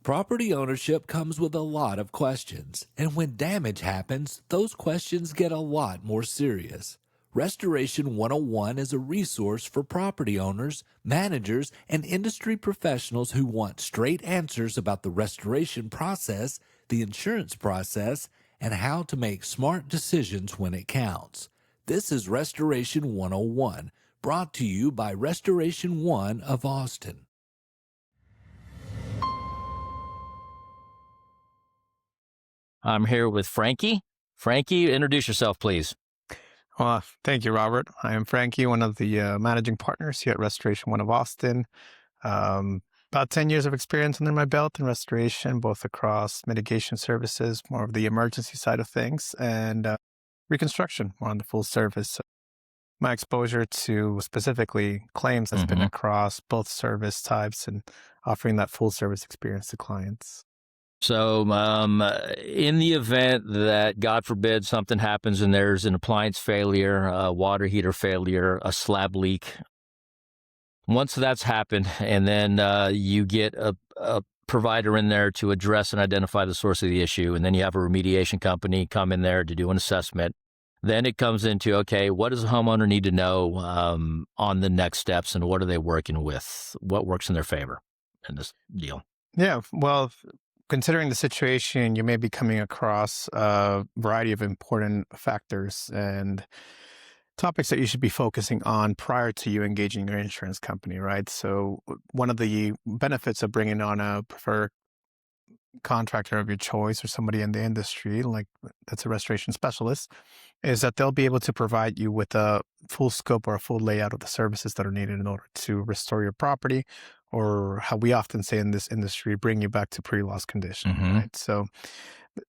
Property ownership comes with a lot of questions, and when damage happens, those questions get a lot more serious. Restoration 101 is a resource for property owners, managers, and industry professionals who want straight answers about the restoration process, the insurance process, and how to make smart decisions when it counts. This is Restoration 101, brought to you by Restoration One of Austin. I'm here with Franky. Franky, introduce yourself, please. Well, thank you, Robert. I am Franky, one of the managing partners here at Restoration One of Austin. About 10 years of experience under my belt in restoration, both across mitigation services, more of the emergency side of things, and reconstruction, more on the full service. My exposure to specifically claims has been across both service types and offering that full service experience to clients. So in the event that, God forbid, something happens and there's an appliance failure, a water heater failure, a slab leak, once that's happened and then you get a provider in there to address and identify the source of the issue, and then you have a remediation company come in there to do an assessment, then it comes into, okay, what does the homeowner need to know on the next steps, and what are they working with? What works in their favor in this deal? Yeah, well, considering the situation, you may be coming across a variety of important factors and topics that you should be focusing on prior to you engaging your insurance company, right? So one of the benefits of bringing on a preferred contractor of your choice or somebody in the industry, like that's a restoration specialist, is that they'll be able to provide you with a full scope or a full layout of the services that are needed in order to restore your property, or how we often say in this industry, bring you back to pre-loss condition, right? So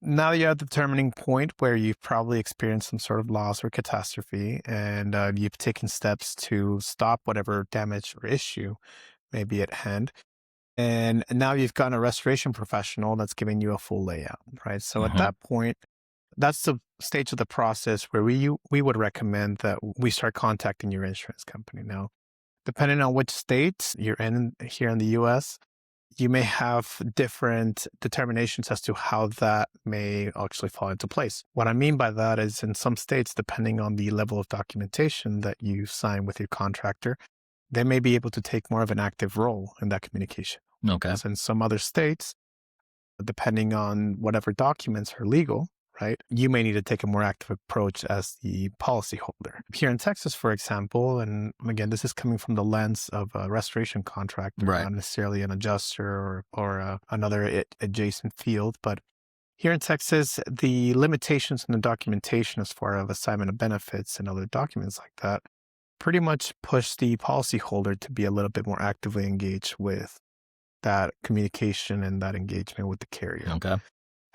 now you're at the determining point where you've probably experienced some sort of loss or catastrophe, and you've taken steps to stop whatever damage or issue may be at hand. And now you've got a restoration professional that's giving you a full layout, right? So at that point, that's the stage of the process where we would recommend that we start contacting your insurance company. Now, depending on which state you're in here in the US, you may have different determinations as to how that may actually fall into place. What I mean by that is, in some states, depending on the level of documentation that you sign with your contractor, they may be able to take more of an active role in that communication. Okay. So in some other states, depending on whatever documents are legal, right, you may need to take a more active approach as the policyholder. Here in Texas, for example, and again, this is coming from the lens of a restoration contractor, not necessarily an adjuster or another adjacent field, but here in Texas, the limitations in the documentation as far as assignment of benefits and other documents like that pretty much push the policyholder to be a little bit more actively engaged with that communication and that engagement with the carrier. Okay.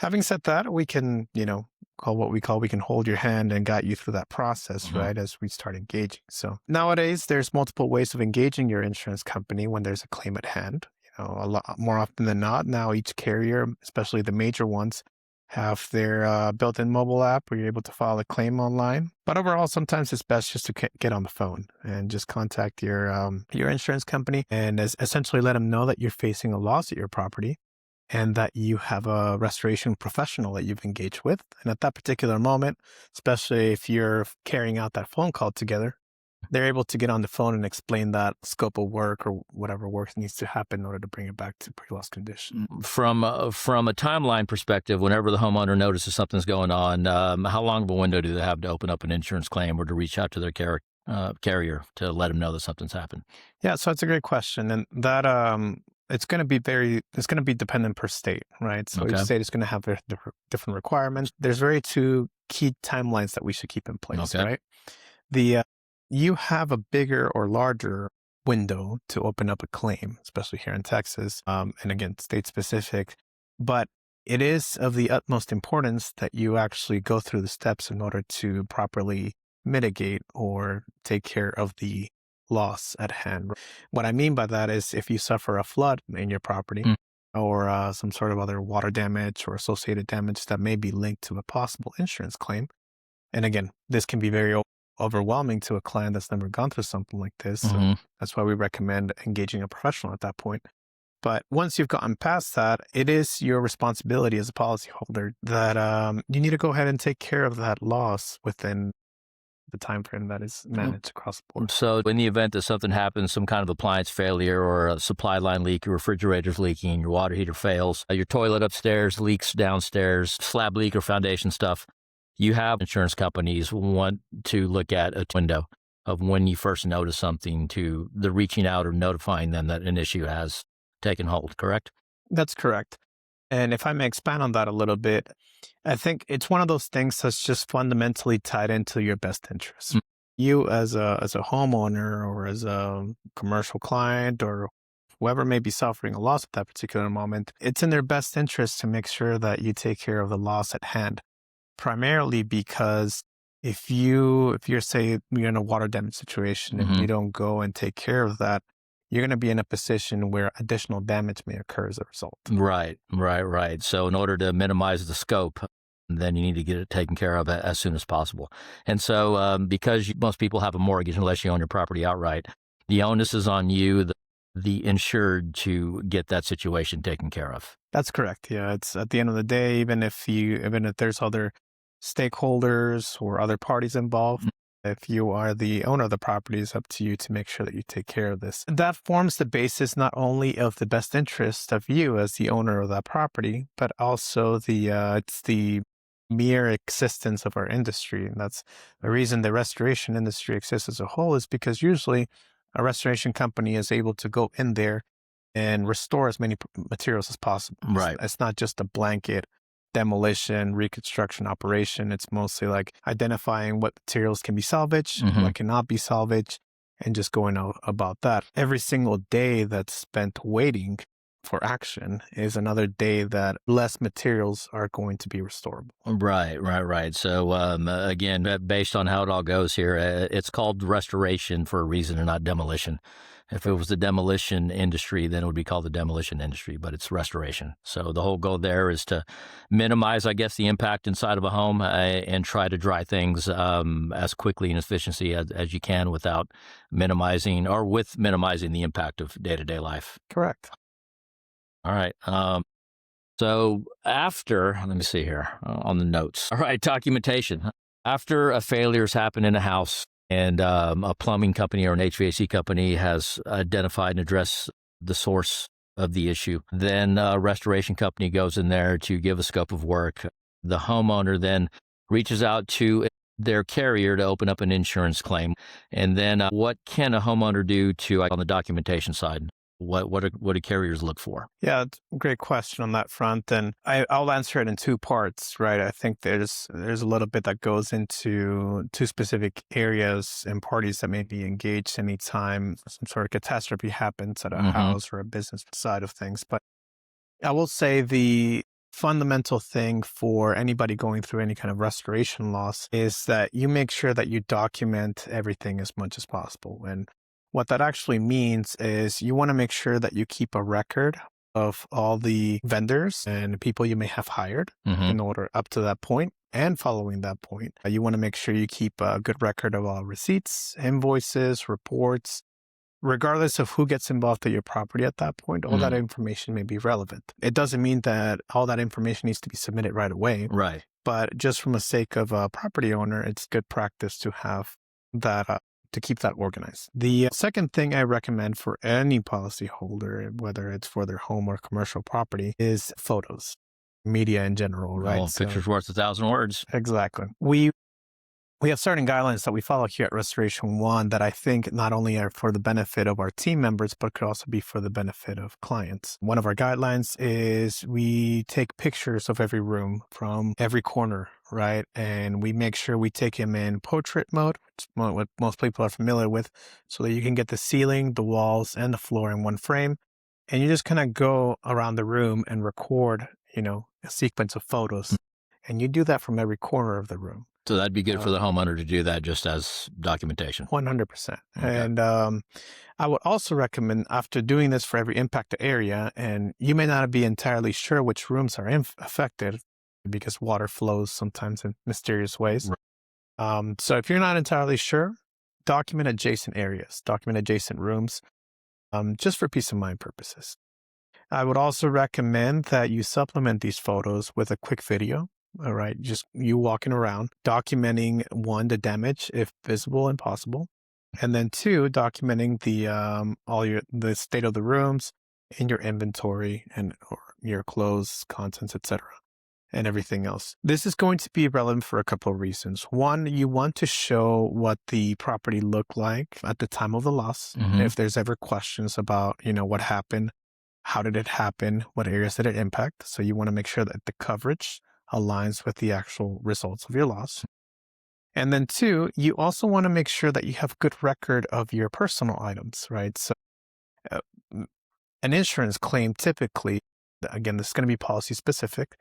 Having said that, we can, we can hold your hand and guide you through that process, right, as we start engaging. So nowadays, there's multiple ways of engaging your insurance company when there's a claim at hand. A lot more often than not, now each carrier, especially the major ones, have their built-in mobile app where you're able to file a claim online. But overall, sometimes it's best just to get on the phone and just contact your insurance company and essentially let them know that you're facing a loss at your property and that you have a restoration professional that you've engaged with. And at that particular moment, especially if you're carrying out that phone call together, they're able to get on the phone and explain that scope of work or whatever work needs to happen in order to bring it back to pre-loss condition. From a timeline perspective, whenever the homeowner notices something's going on, how long of a window do they have to open up an insurance claim or to reach out to their carrier to let them know that something's happened? Yeah, so that's a great question. And that it's going to be dependent per state, right? So each state is going to have their different requirements. There's two key timelines that we should keep in place, right? You have a bigger or larger window to open up a claim, especially here in Texas, and again, state specific, but it is of the utmost importance that you actually go through the steps in order to properly mitigate or take care of the loss at hand. What I mean by that is if you suffer a flood in your property or some sort of other water damage or associated damage that may be linked to a possible insurance claim. And again, this can be very overwhelming to a client that's never gone through something like this. So that's why we recommend engaging a professional at that point. But once you've gotten past that, it is your responsibility as a policyholder that you need to go ahead and take care of that loss within the time frame that is managed across the board. So in the event that something happens, some kind of appliance failure or a supply line leak, your refrigerator's leaking, your water heater fails, your toilet upstairs leaks downstairs, slab leak or foundation stuff, you have insurance companies want to look at a window of when you first notice something to the reaching out or notifying them that an issue has taken hold, correct? That's correct. And if I may expand on that a little bit, I think it's one of those things that's just fundamentally tied into your best interest. You as a homeowner or as a commercial client or whoever may be suffering a loss at that particular moment, it's in their best interest to make sure that you take care of the loss at hand. Primarily because if you're say you're in a water damage situation and you don't go and take care of that, you're going to be in a position where additional damage may occur as a result. Right. So in order to minimize the scope, then you need to get it taken care of as soon as possible. And so because most people have a mortgage unless you own your property outright, the onus is on you, the insured, to get that situation taken care of. That's correct. Yeah, it's at the end of the day, even if there's other stakeholders or other parties involved, if you are the owner of the property, it's up to you to make sure that you take care of this. That forms the basis not only of the best interest of you as the owner of that property, but also it's the mere existence of our industry. And that's the reason the restoration industry exists as a whole, is because usually a restoration company is able to go in there and restore as many materials as possible. Right. It's not just a blanket demolition, reconstruction operation. It's mostly like identifying what materials can be salvaged, what cannot be salvaged, and just going about that. Every single day that's spent waiting for action is another day that less materials are going to be restorable. Right. So again, based on how it all goes here, it's called restoration for a reason and not demolition. If it was the demolition industry, then it would be called the demolition industry, but it's restoration. So the whole goal there is to minimize, I guess, the impact inside of a home and try to dry things as quickly and efficiently as you can without minimizing the impact of day-to-day life. Correct. All right. So after, let me see here on the notes. All right, documentation. After a failure's happened in a house, and a plumbing company or an HVAC company has identified and addressed the source of the issue, then a restoration company goes in there to give a scope of work. The homeowner then reaches out to their carrier to open up an insurance claim. And then what can a homeowner do on the documentation side? What do carriers look for? Yeah, it's a great question on that front. And I'll answer it in two parts, right? I think there's a little bit that goes into two specific areas and parties that may be engaged anytime some sort of catastrophe happens at a house or a business side of things. But I will say the fundamental thing for anybody going through any kind of restoration loss is that you make sure that you document everything as much as possible. And what that actually means is you want to make sure that you keep a record of all the vendors and people you may have hired in order up to that point and following that point. You want to make sure you keep a good record of all receipts, invoices, reports, regardless of who gets involved at your property at that point. All that information may be relevant. It doesn't mean that all that information needs to be submitted right away. Right. But just from the sake of a property owner, it's good practice to have that to keep that organized. The second thing I recommend for any policyholder, whether it's for their home or commercial property, is photos, media in general, right? Well, picture's worth 1,000 words. Exactly. We have certain guidelines that we follow here at Restoration One that I think not only are for the benefit of our team members, but could also be for the benefit of clients. One of our guidelines is we take pictures of every room from every corner, right? And we make sure we take them in portrait mode, which is what most people are familiar with, so that you can get the ceiling, the walls, and the floor in one frame. And you just kind of go around the room and record, a sequence of photos. And you do that from every corner of the room. So that'd be good for the homeowner to do that just as documentation. 100%. Okay. And I would also recommend, after doing this for every impacted area, and you may not be entirely sure which rooms are affected because water flows sometimes in mysterious ways. Right. So if you're not entirely sure, document adjacent areas, document adjacent rooms, just for peace of mind purposes. I would also recommend that you supplement these photos with a quick video. All right. Just you walking around, documenting one, the damage if visible and possible. And then two, documenting the state of the rooms in your inventory and or your clothes, contents, etc., and everything else. This is going to be relevant for a couple of reasons. One, you want to show what the property looked like at the time of the loss. Mhm. If there's ever questions about, what happened, how did it happen, what areas did it impact. So you want to make sure that the coverage aligns with the actual results of your loss. And then two, you also want to make sure that you have good record of your personal items, right? So uh, an insurance claim typically, again, this is going to be policy specific,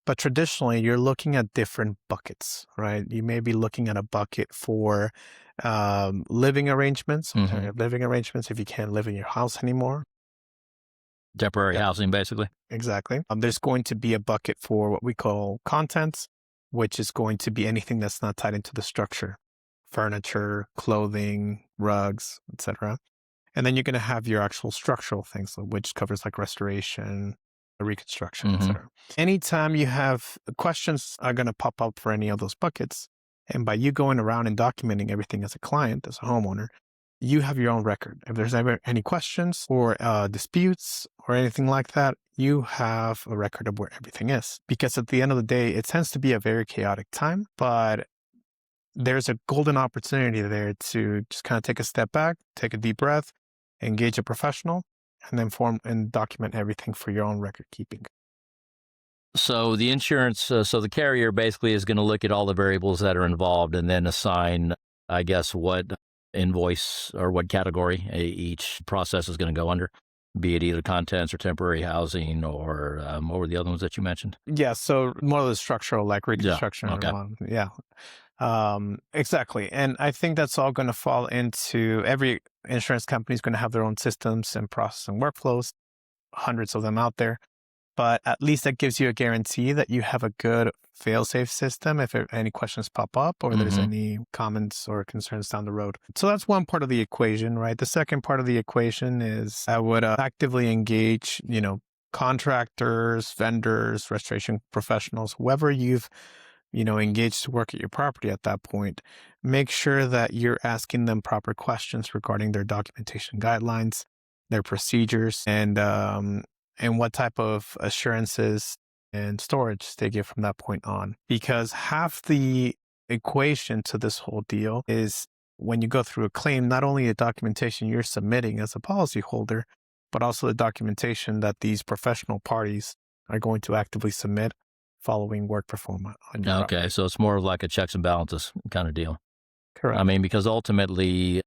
but traditionally you're looking at different buckets, right? You may be looking at a bucket for living arrangements, living arrangements if you can't live in your house anymore. Temporary housing, basically. Exactly. There's going to be a bucket for what we call contents, which is going to be anything that's not tied into the structure, furniture, clothing, rugs, etc. And then you're going to have your actual structural things, which covers like restoration, reconstruction, etc. Anytime you have questions are going to pop up for any of those buckets, and by you going around and documenting everything as a client, as a homeowner, you have your own record. If there's ever any questions or disputes or anything like that, you have a record of where everything is. Because at the end of the day, it tends to be a very chaotic time, but there's a golden opportunity there to just kind of take a step back, take a deep breath, engage a professional, and then form and document everything for your own record keeping. So the insurance, so the carrier basically is going to look at all the variables that are involved and then assign, I guess, what invoice or what category each process is going to go under, be it either contents or temporary housing or what were the other ones that you mentioned? Yeah, so more of the structural, like reconstruction. okay. Exactly. And I think that's all going to fall into every insurance company is going to have their own systems and process and workflows, hundreds of them out there. But at least that gives you a guarantee that you have a good fail-safe system if any questions pop up or there's any comments or concerns down the road. So that's one part of the equation, right? The second part of the equation is I would actively engage, contractors, vendors, restoration professionals, whoever you've engaged to work at your property at that point. Make sure that you're asking them proper questions regarding their documentation guidelines, their procedures, and what type of assurances and storage they give from that point on. Because half the equation to this whole deal is when you go through a claim, not only the documentation you're submitting as a policyholder, but also the documentation that these professional parties are going to actively submit following work performed on your property. So it's more of like a checks and balances kind of deal. Correct. I mean, because ultimately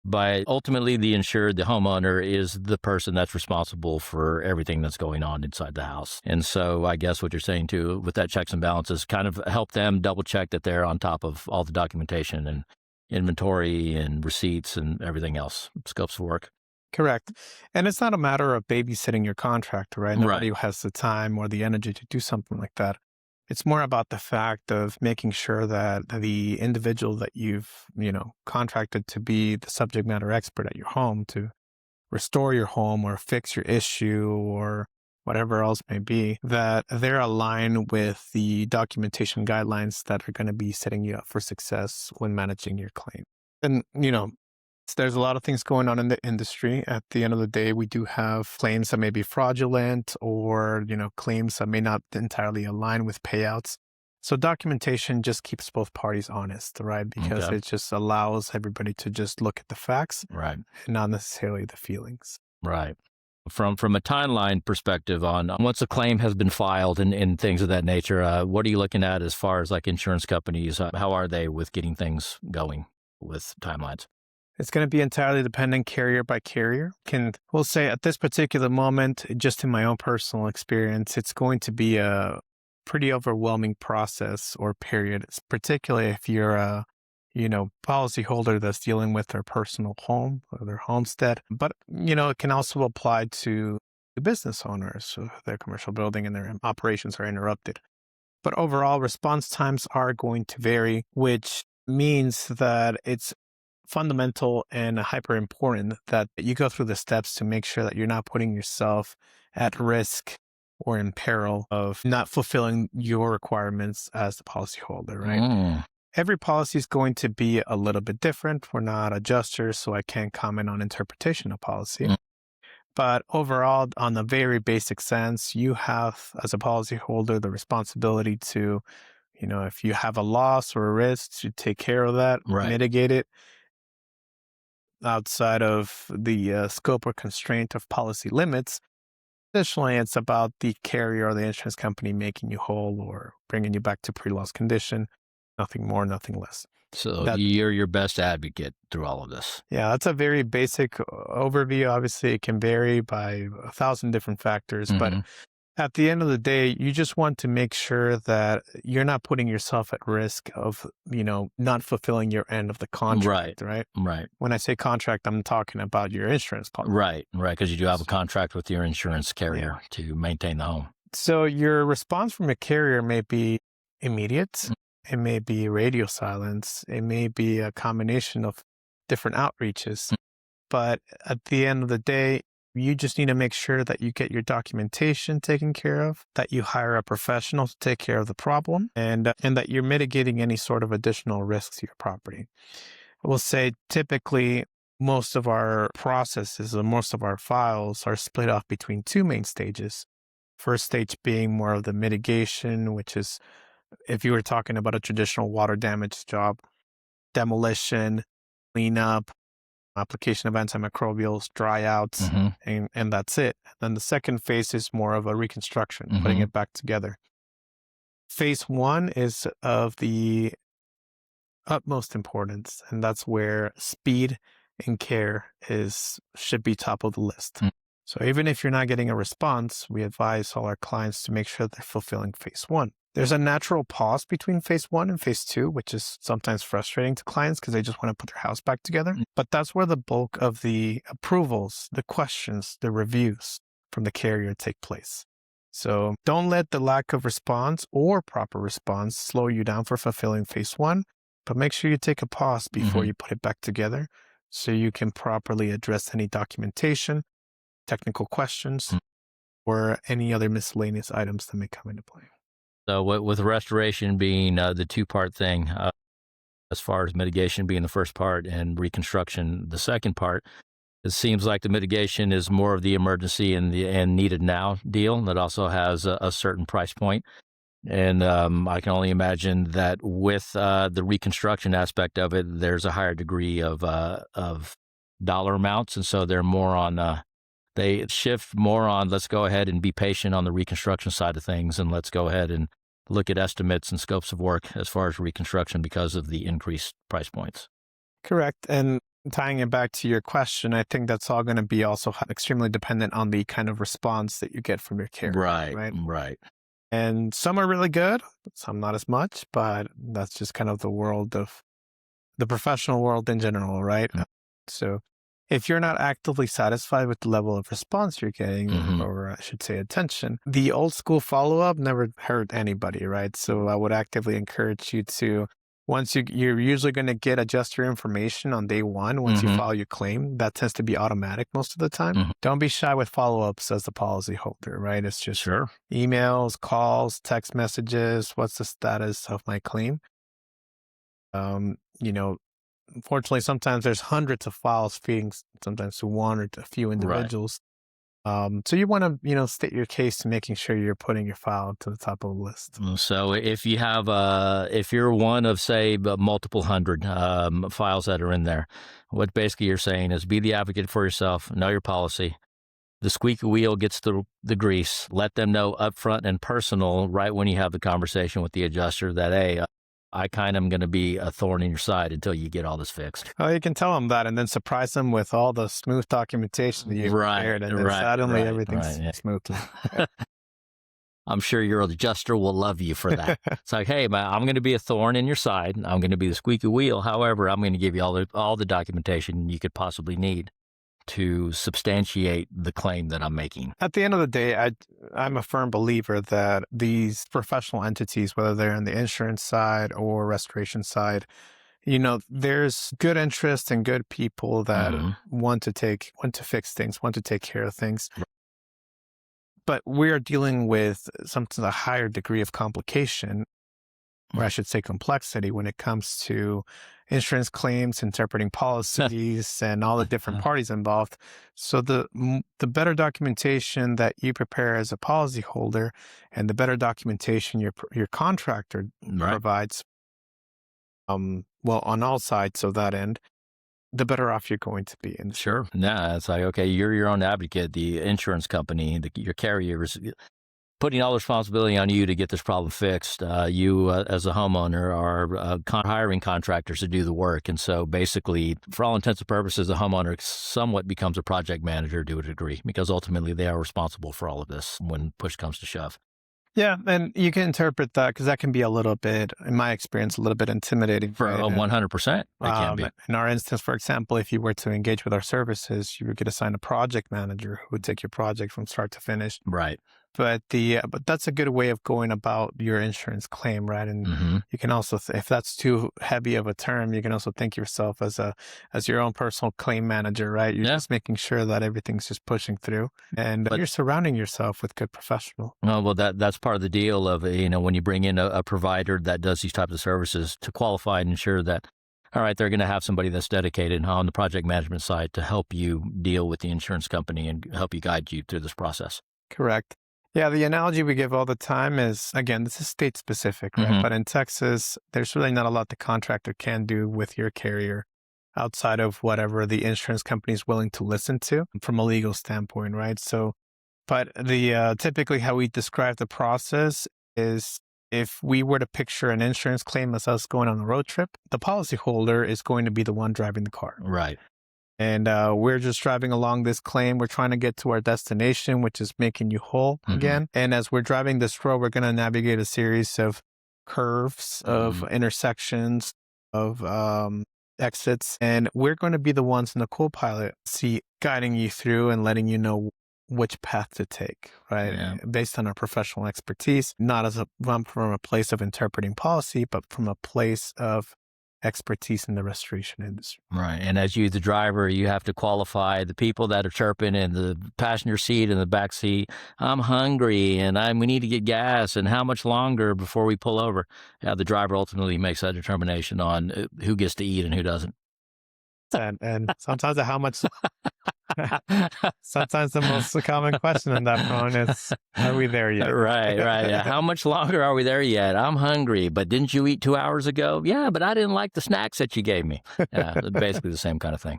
the insured, the homeowner, is the person that's responsible for everything that's going on inside the house. And so I guess what you're saying too, with that checks and balances, kind of help them double check that they're on top of all the documentation and inventory and receipts and everything else, scopes of work. Correct. And it's not a matter of babysitting your contractor, right? Nobody has the time or the energy to do something like that. It's more about the fact of making sure that the individual that you've, contracted to be the subject matter expert at your home to restore your home or fix your issue or whatever else may be, that they're aligned with the documentation guidelines that are going to be setting you up for success when managing your claim. And, there's a lot of things going on in the industry. At the end of the day, we do have claims that may be fraudulent or, claims that may not entirely align with payouts. So documentation just keeps both parties honest, right? Because it just allows everybody to just look at the facts, right, and not necessarily the feelings. Right. From a timeline perspective on once a claim has been filed and things of that nature, what are you looking at as far as like insurance companies? How are they with getting things going with timelines? It's going to be entirely dependent carrier by carrier. We'll say at this particular moment, just in my own personal experience, it's going to be a pretty overwhelming process or period, particularly if you're a, policyholder that's dealing with their personal home or their homestead. But, it can also apply to the business owners, so their commercial building and their operations are interrupted. But overall, response times are going to vary, which means that it's fundamental and hyper important that you go through the steps to make sure that you're not putting yourself at risk or in peril of not fulfilling your requirements as the policyholder, right? Every policy is going to be a little bit different. We're not adjusters, so I can't comment on interpretation of policy. But overall, on a very basic sense, you have, as a policyholder, the responsibility to, if you have a loss or a risk, to take care of that, mitigate it outside of the scope or constraint of policy limits. Additionally, it's about the carrier or the insurance company making you whole or bringing you back to pre-loss condition. Nothing more, nothing less. So you're your best advocate through all of this. Yeah, that's a very basic overview. Obviously, it can vary by 1,000 different factors, but at the end of the day, you just want to make sure that you're not putting yourself at risk of, not fulfilling your end of the contract, right? Right. When I say contract, I'm talking about your insurance policy. Right, because you do have a contract with your insurance carrier to maintain the home. So your response from a carrier may be immediate. It may be radio silence. It may be a combination of different outreaches. But at the end of the day, you just need to make sure that you get your documentation taken care of, that you hire a professional to take care of the problem, and that you're mitigating any sort of additional risks to your property. I will say typically most of our processes and most of our files are split off between two main stages. First stage being more of the mitigation, which is if you were talking about a traditional water damage job, demolition, cleanup, application of antimicrobials, dry outs, and that's it. Then the second phase is more of a reconstruction, putting it back together. Phase one is of the utmost importance, and that's where speed and care should be top of the list. So even if you're not getting a response, we advise all our clients to make sure they're fulfilling phase one. There's a natural pause between phase one and phase two, which is sometimes frustrating to clients because they just want to put their house back together. But that's where the bulk of the approvals, the questions, the reviews from the carrier take place. So don't let the lack of response or proper response slow you down for fulfilling phase one, but make sure you take a pause before you put it back together so you can properly address any documentation, technical questions, or any other miscellaneous items that may come into play. So with restoration being the two-part thing, as far as mitigation being the first part and reconstruction the second part, it seems like the mitigation is more of the emergency and needed now deal that also has a certain price point. And I can only imagine that with the reconstruction aspect of it, there's a higher degree of dollar amounts, and so they're more on. They shift more on, let's go ahead and be patient on the reconstruction side of things, and let's go ahead and look at estimates and scopes of work as far as reconstruction because of the increased price points. Correct. And tying it back to your question, I think that's all going to be also extremely dependent on the kind of response that you get from your carrier. Right. And some are really good, some not as much, but that's just kind of the world of the professional world in general, right? So if you're not actively satisfied with the level of response you're getting, or I should say attention, the old school follow-up never hurt anybody, right? So I would actively encourage you to, once you're usually going to get adjuster information on day one, once you file your claim, that tends to be automatic most of the time. Don't be shy with follow-ups as the policyholder, right? It's just emails, calls, text messages. What's the status of my claim? Unfortunately, sometimes there's hundreds of files feeding sometimes to one or to a few individuals. So you want to, state your case to making sure you're putting your file to the top of the list. So if you have, if you're one of, say, multiple hundred files that are in there, what basically you're saying is be the advocate for yourself, know your policy. The squeaky wheel gets the grease. Let them know upfront and personal right when you have the conversation with the adjuster that, hey, I kind of am going to be a thorn in your side until you get all this fixed. Oh, you can tell them that and then surprise them with all the smooth documentation that you've prepared, and then suddenly everything's smooth. I'm sure your adjuster will love you for that. It's like, hey, man, I'm going to be a thorn in your side. I'm going to be the squeaky wheel. However, I'm going to give you all the documentation you could possibly need to substantiate the claim that I'm making. At the end of the day, I'm a firm believer that these professional entities, whether they're on the insurance side or restoration side, there's good interest and good people that Mhm. want to fix things, want to take care of things. But we're dealing with something a higher degree of complication, or I should say complexity, when it comes to insurance claims, interpreting policies, and all the different parties involved. So the better documentation that you prepare as a policyholder, and the better documentation your contractor Right. provides, well, on all sides of that end, the better off you're going to be. And Sure. Yeah, it's like, okay, you're your own advocate. The insurance company, your carrier is putting all the responsibility on you to get this problem fixed. You, as a homeowner, are hiring contractors to do the work. And so basically, for all intents and purposes, the homeowner somewhat becomes a project manager to a degree, because ultimately they are responsible for all of this when push comes to shove. yeah, and you can interpret that, because that can be a little bit, in my experience, a little bit intimidating. For right? 100%, it can be. In our instance, for example, if you were to engage with our services, you would get assigned a project manager who would take your project from start to finish. Right. But that's a good way of going about your insurance claim, right? And Mhm. you can also, if that's too heavy of a term, you can also think yourself as your own personal claim manager, right? You're Yeah. just making sure that everything's just pushing through, and But- you're surrounding yourself with good professionals. Oh, well, that's part of the deal of, when you bring in a provider that does these types of services, to qualify and ensure that, all right, they're going to have somebody that's dedicated on the project management side to help you deal with the insurance company and help you guide you through this process. Correct. Yeah, the analogy we give all the time is, again, this is state specific, right? Mhm. But in Texas, there's really not a lot the contractor can do with your carrier outside of whatever the insurance company is willing to listen to from a legal standpoint, right? So, but the typically how we describe the process is, if we were to picture an insurance claim as us going on a road trip, the policyholder is going to be the one driving the car. Right. And we're just driving along this claim. We're trying to get to our destination, which is making you whole again. And as we're driving this road, we're going to navigate a series of curves, of intersections, of exits. And we're going to be the ones in the co-pilot seat guiding you through and letting you know which path to take, right? Yeah. Based on our professional expertise, not from a place of interpreting policy, but from a place of expertise in the restoration industry. Right. And as you, the driver, you have to qualify the people that are chirping in the passenger seat and the back seat. I'm hungry and we need to get gas, and how much longer before we pull over? Yeah, the driver ultimately makes that determination on who gets to eat and who doesn't. And sometimes how much, sometimes the most common question on that phone is, are we there yet? Right. Yeah. How much longer are we there yet? I'm hungry, but didn't you eat 2 hours ago? Yeah, but I didn't like the snacks that you gave me. Yeah, basically the same kind of thing.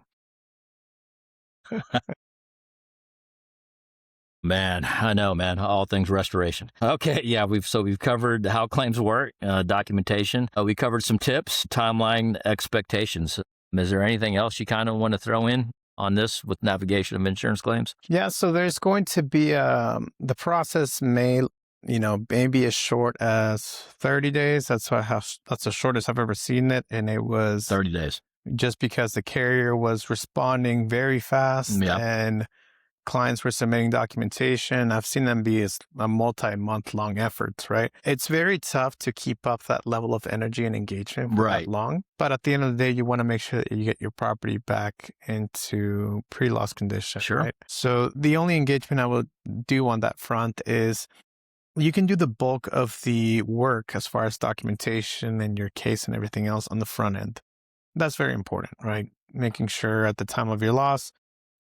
Man, I know, man. All things restoration. Okay, yeah, we've covered how claims work, documentation. We covered some tips, timeline, expectations. Is there anything else you kind of want to throw in on this with navigation of insurance claims? Yeah, so there's going to be the process may be as short as 30 days. That's the shortest I've ever seen it, and it was 30 days. Just because the carrier was responding very fast, and clients were submitting documentation. I've seen them be a multi-month long efforts, right? It's very tough to keep up that level of energy and engagement for that long. But at the end of the day, you want to make sure that you get your property back into pre-loss condition. Sure. Right? So the only engagement I would do on that front is, you can do the bulk of the work as far as documentation and your case and everything else on the front end. That's very important, right? Making sure at the time of your loss,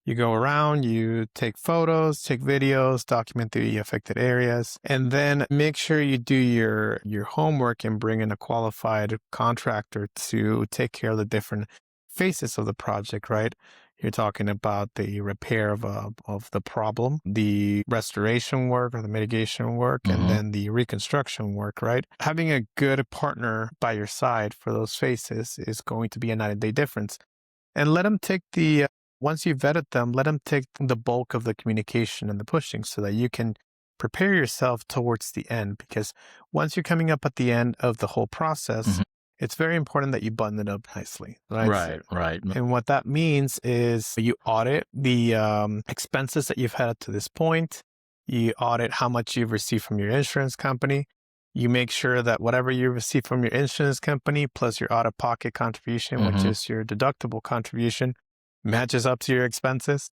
you go around, you take photos, take videos, document the affected areas, and then make sure you do your homework and bring in a qualified contractor to take care of the different phases of the project, right? You're talking about the repair of the problem, the restoration work or the mitigation work, and then the reconstruction work, right? Having a good partner by your side for those phases is going to be a night and day difference. And let them take once you've vetted them, let them take the bulk of the communication and the pushing so that you can prepare yourself towards the end. Because once you're coming up at the end of the whole process, it's very important that you button it up nicely. Right. And what that means is you audit the expenses that you've had up to this point. You audit how much you've received from your insurance company. You make sure that whatever you receive from your insurance company plus your out-of-pocket contribution, which is your deductible contribution, matches up to your expenses.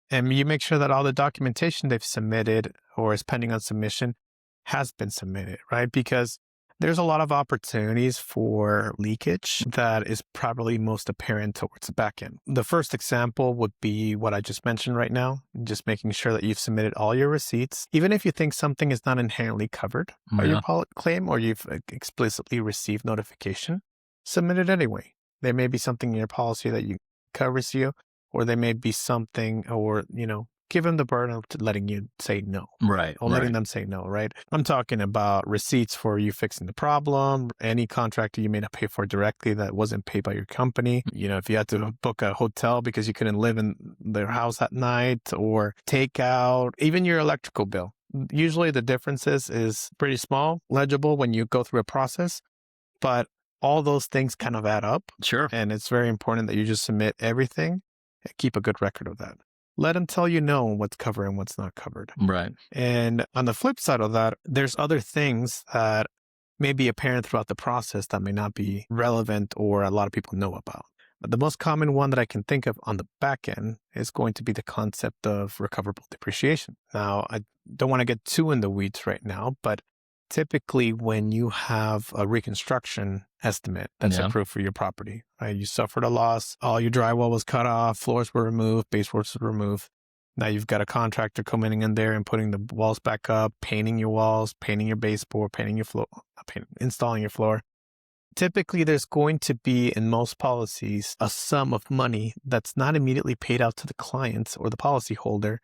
And you make sure that all the documentation they've submitted or is pending on submission has been submitted, right? Because there's a lot of opportunities for leakage that is probably most apparent towards the back end. The first example would be what I just mentioned right now, just making sure that you've submitted all your receipts. Even if you think something is not inherently covered by your claim or you've explicitly received notification, submit it anyway. There may be something in your policy that covers you, or there may be something, or, give them the burden of letting you say no. Right. Or letting them say no, right? I'm talking about receipts for you fixing the problem, any contractor you may not pay for directly that wasn't paid by your company. If you had to book a hotel because you couldn't live in their house at night, or take out, even your electrical bill. Usually the differences is pretty small, legible when you go through a process, but all those things kind of add up. Sure. And it's very important that you just submit everything and keep a good record of that. Let them tell you no what's covered and what's not covered. Right. And on the flip side of that, there's other things that may be apparent throughout the process that may not be relevant or a lot of people know about. But the most common one that I can think of on the back end is going to be the concept of recoverable depreciation. Now, I don't want to get too in the weeds right now, but typically when you have a reconstruction estimate that's approved for your property, right? You suffered a loss, all your drywall was cut off, floors were removed, baseboards were removed. Now you've got a contractor coming in there and putting the walls back up, painting your walls, painting your baseboard, painting your floor, installing your floor. Typically, there's going to be, in most policies, a sum of money that's not immediately paid out to the client or the policyholder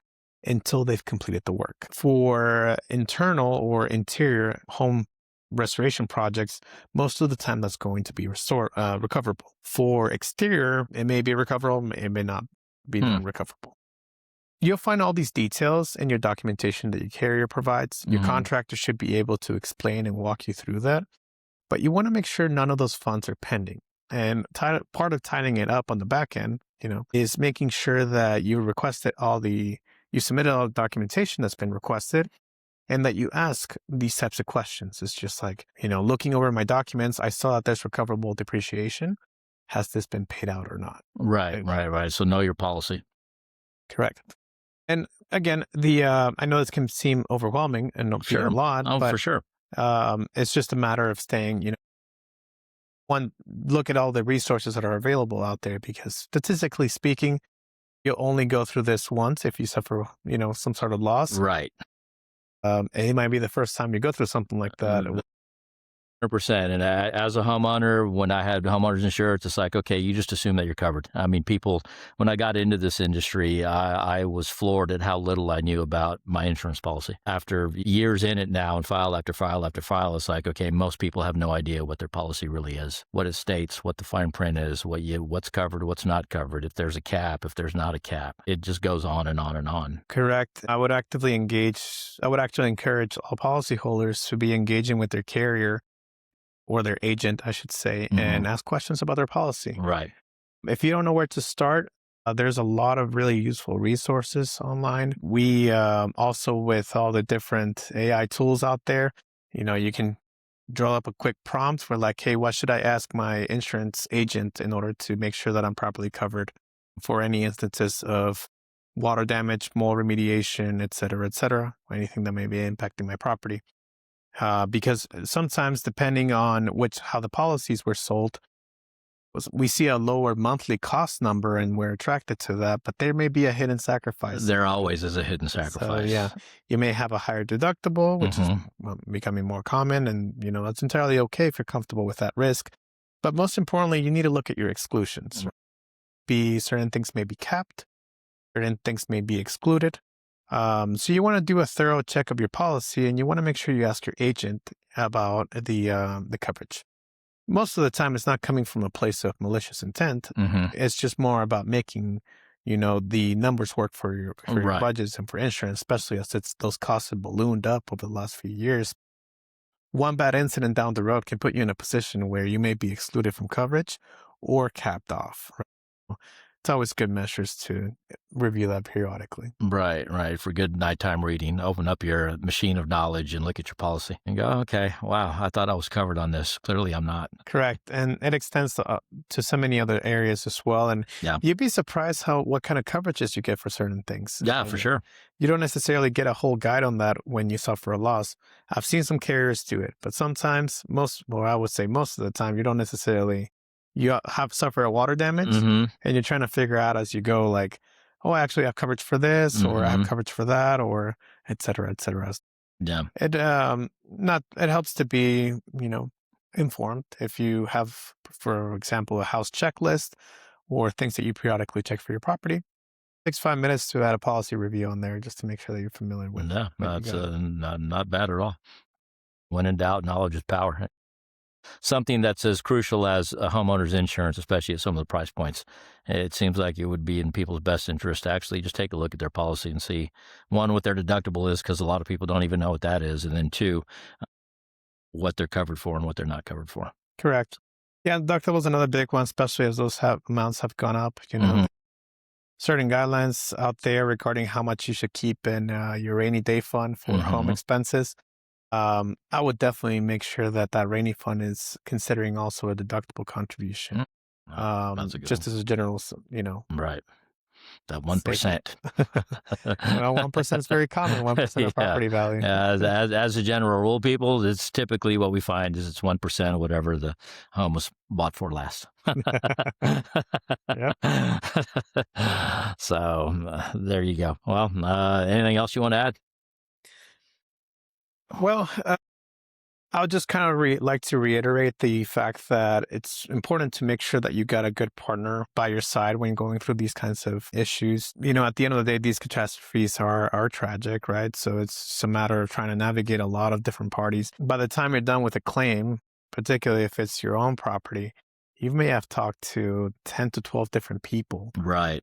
until they've completed the work. For internal or interior home restoration projects, most of the time that's going to be recoverable. For exterior, it may be recoverable, it may not be non-recoverable. You'll find all these details in your documentation that your carrier provides. Your contractor should be able to explain and walk you through that. But you want to make sure none of those funds are pending. And part of tidying it up on the back end, is making sure that you submitted all the documentation that's been requested, and that you ask these types of questions. It's just like, looking over my documents, I saw that there's recoverable depreciation. Has this been paid out or not? Right. So know your policy. Correct. And again, I know this can seem overwhelming and be a lot, but for sure. It's just a matter of staying, one, look at all the resources that are available out there, because statistically speaking, you'll only go through this once if you suffer, some sort of loss. Right. And it might be the first time you go through something like that. 100%. And as a homeowner, when I had homeowners insurance, it's like, okay, you just assume that you're covered. I mean, when I got into this industry, I was floored at how little I knew about my insurance policy. After years in it now and file after file after file, it's like, okay, most people have no idea what their policy really is, what it states, what the fine print is, what's covered, what's not covered, if there's a cap, if there's not a cap. It just goes on and on and on. Correct. I would actually encourage all policyholders to be engaging with their carrier, or their agent, I should say, and ask questions about their policy. Right. If you don't know where to start, there's a lot of really useful resources online. We also, with all the different AI tools out there, you can draw up a quick prompt for like, hey, what should I ask my insurance agent in order to make sure that I'm properly covered for any instances of water damage, mold remediation, et cetera, anything that may be impacting my property. Because sometimes, depending on how the policies were sold, we see a lower monthly cost number and we're attracted to that, but there may be a hidden sacrifice. There always is a hidden sacrifice. So, you may have a higher deductible, which is becoming more common, and that's entirely okay if you're comfortable with that risk. But most importantly, you need to look at your exclusions. Certain things may be capped, certain things may be excluded. So you want to do a thorough check of your policy, and you want to make sure you ask your agent about the coverage. Most of the time, it's not coming from a place of malicious intent. It's just more about making, the numbers work for your budgets and for insurance, especially as those costs have ballooned up over the last few years. One bad incident down the road can put you in a position where you may be excluded from coverage or capped off. Right? it's always good measures to review that periodically. Right. For good nighttime reading, open up your machine of knowledge and look at your policy and go, okay, wow, I thought I was covered on this. Clearly I'm not. Correct. And it extends to so many other areas as well. And Yeah. you'd be surprised what kind of coverages you get for certain things. Yeah, And for sure. you don't necessarily get a whole guide on that when you suffer a loss. I've seen some carriers do it, but sometimes I would say most of the time, you don't necessarily, you have suffered a water damage Mm-hmm. and you're trying to figure out as you go, like, oh, I actually have coverage for this, or I have coverage for that, or et cetera, et cetera. Yeah. It helps to be, informed if you have, for example, a house checklist or things that you periodically check for your property. It takes 5 minutes to add a policy review on there just to make sure that you're familiar with. Yeah, what you that's got. not bad at all. When in doubt, knowledge is power. Something that's as crucial as a homeowner's insurance, especially at some of the price points. It seems like it would be in people's best interest to actually just take a look at their policy and see, one, what their deductible is, because a lot of people don't even know what that is, and then two, what they're covered for and what they're not covered for. Correct. Yeah, deductible is another big one, especially as those amounts have gone up. Certain guidelines out there regarding how much you should keep in your rainy day fund for home expenses. I would definitely make sure that rainy fund is considering also a deductible contribution. That's a good just one. as a general, Right. That 1%. Well, 1% is very common. 1% of property value. As a general rule, people, it's typically what we find is it's 1% of whatever the home was bought for last. So there you go. Well, anything else you want to add? Well, I would just kind of like to reiterate the fact that it's important to make sure that you got a good partner by your side when going through these kinds of issues. At the end of the day, these catastrophes are tragic, right? So it's a matter of trying to navigate a lot of different parties. By the time you're done with a claim, particularly if it's your own property, you may have talked to 10 to 12 different people. Right.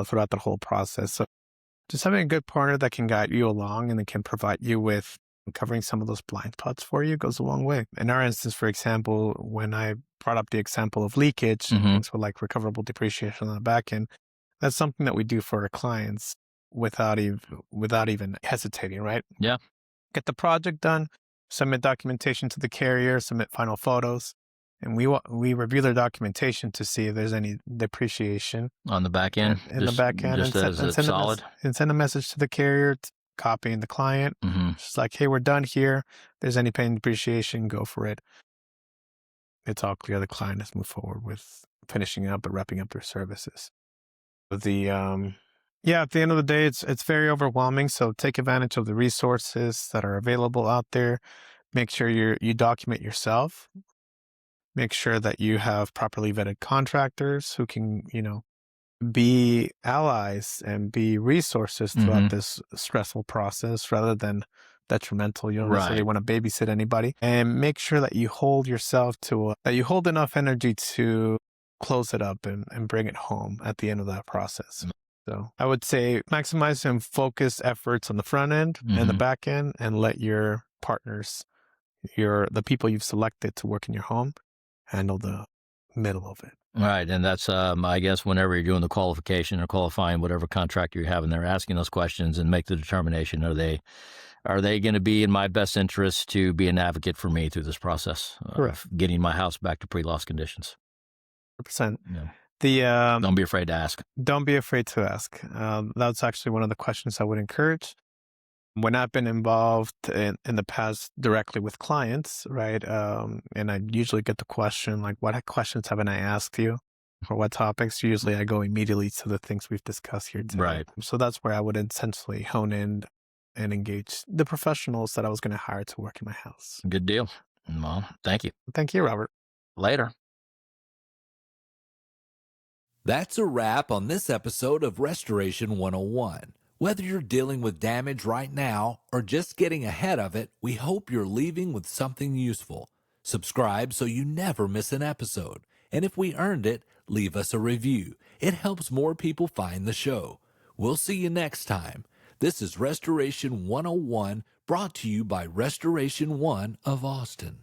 Throughout the whole process. So just having a good partner that can guide you along and that can provide you with covering some of those blind spots for you goes a long way. In our instance, for example, when I brought up the example of leakage, things for like recoverable depreciation on the back end, that's something that we do for our clients without even hesitating, right? Yeah. Get the project done, submit documentation to the carrier, submit final photos, and we review their documentation to see if there's any depreciation on the back end. The back end, and send a message to the carrier, copying the client. Just like, hey, we're done here. If there's any pain depreciation, go for it. It's all clear. The client has moved forward with finishing up and wrapping up their services. At the end of the day, it's very overwhelming. So take advantage of the resources that are available out there. Make sure you document yourself. Make sure that you have properly vetted contractors who can, be allies and be resources throughout this stressful process rather than detrimental. You don't necessarily want to babysit anybody. And make sure that you hold yourself that you hold enough energy to close it up and bring it home at the end of that process. So I would say maximize and focus efforts on the front end and the back end, and let your partners, the people you've selected to work in your home, handle the middle of it. Right. And that's, I guess, whenever you're doing the qualification or qualifying whatever contractor you're having, they're asking those questions and make the determination. Are they going to be in my best interest to be an advocate for me through this process of getting my house back to pre-loss conditions? 100%. Yeah. Don't be afraid to ask. Don't be afraid to ask. That's actually one of the questions I would encourage. When I've been involved in the past directly with clients, right, and I usually get the question, like, what questions haven't I asked you? For what topics? Usually I go immediately to the things we've discussed here today. Right. So that's where I would essentially hone in and engage the professionals that I was going to hire to work in my house. Good deal. Well, thank you. Thank you, Robert. Later. That's a wrap on this episode of Restoration 101. Whether you're dealing with damage right now or just getting ahead of it, we hope you're leaving with something useful. Subscribe so you never miss an episode. And if we earned it, leave us a review. It helps more people find the show. We'll see you next time. This is Restoration 101, brought to you by Restoration 1 of Austin.